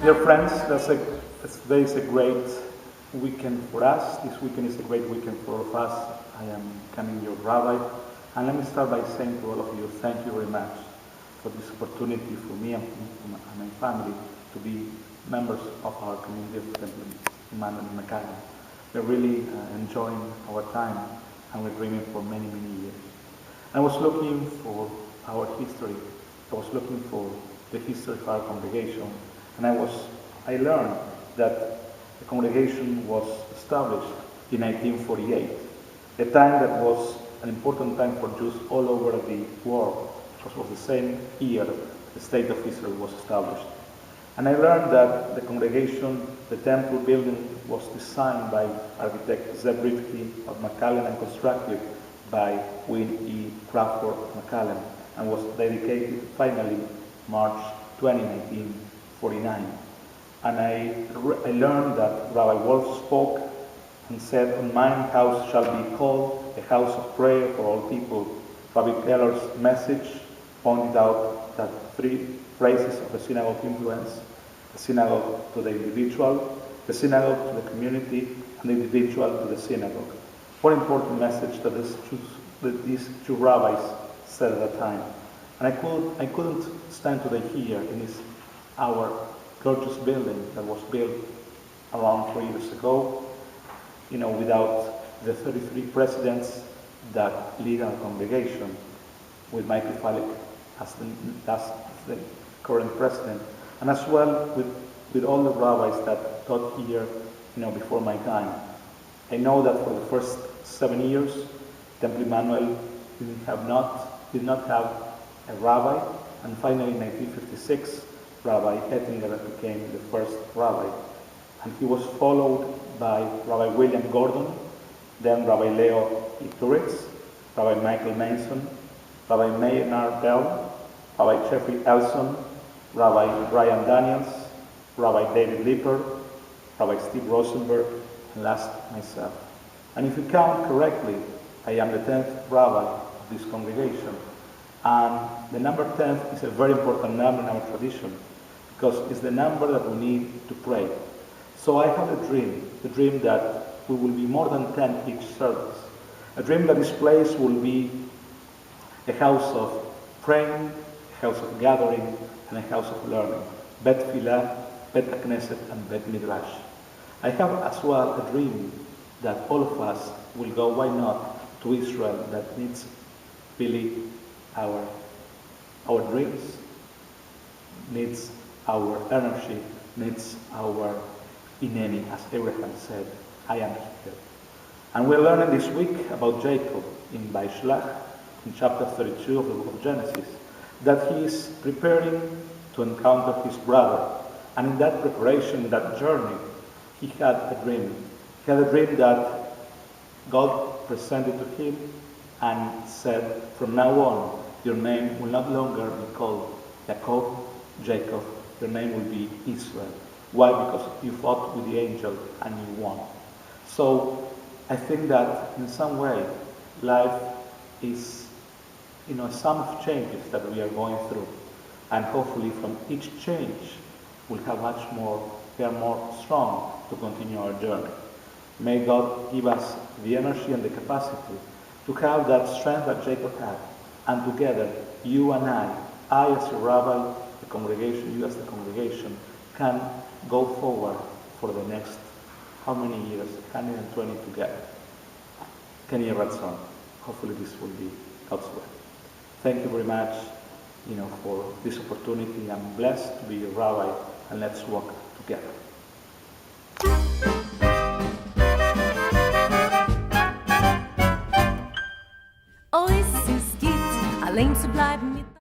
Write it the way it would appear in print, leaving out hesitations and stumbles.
Dear friends, today is a great weekend for us. This weekend is a great weekend for all of us. I am becoming your rabbi. And let me start by saying to all of you, thank you very much for this opportunity for me and my family to be members of our community of Temple Emanuel in McAllen. We're really enjoying our time and we're dreaming for many, many years. I was looking for our history. I was looking for the history of our congregation. And I learned that the congregation was established in 1948, a time that was an important time for Jews all over the world, because it was the same year the State of Israel was established. And I learned that the congregation, the temple building, was designed by architect Zeb Rifke of McAllen and constructed by Win E. Crawford of McAllen, and was dedicated finally March 20, 1949. And I learned that Rabbi Wolf spoke and said, "On mine house shall be called a house of prayer for all people." Rabbi Keller's message pointed out that three phrases of the synagogue influence: the synagogue to the individual, the synagogue to the community, and the individual to the synagogue. What an important message that these two rabbis said at that time. And I couldn't stand today here in our gorgeous building that was built around 4 years ago, without the 33 presidents that lead our congregation, with Michael Falik as the current president, and as well with all the rabbis that taught here, before my time. I know that for the first 7 years, Temple Emanuel did not have a rabbi, and finally in 1956, Rabbi Ettinger became the first rabbi, and he was followed by Rabbi William Gordon, then Rabbi Leo Ituritz, Rabbi Michael Manson, Rabbi Maynard Bell, Rabbi Jeffrey Elson, Rabbi Brian Daniels, Rabbi David Lipper, Rabbi Steve Rosenberg, and last myself. And if you count correctly, I am the 10th rabbi of this congregation. And the number 10 is a very important number in our tradition, because it's the number that we need to pray. So I have a dream that we will be more than 10 each service. A dream that this place will be a house of praying, a house of gathering, and a house of learning. Bet Filah, Bet Knesset, and Bet Midrash. I have as well a dream that all of us will go, why not, to Israel, that needs really our dreams, needs our energy, needs our ineni, as Abraham said, I am here. And we're learning this week about Jacob in Vayishlach, in chapter 32 of the book of Genesis, that he is preparing to encounter his brother. And in that preparation, in that journey, he had a dream. He had a dream that God presented to him and said, from now on, your name will not longer be called Jacob, Jacob. Your name will be Israel. Why? Because you fought with the angel and you won. So I think that in some way, life is, a sum of changes that we are going through. And hopefully from each change, we are more strong to continue our journey. May God give us the energy and the capacity to have that strength that Jacob had. And together, you and I as a rabbi, the congregation, you as the congregation, can go forward for the next, how many years? 120 together. Kenny Ratzon. Hopefully this will be God's will. Thank you very much, for this opportunity. I'm blessed to be your rabbi, and let's walk together. Oh, es ist gibt, allein zu bleiben mit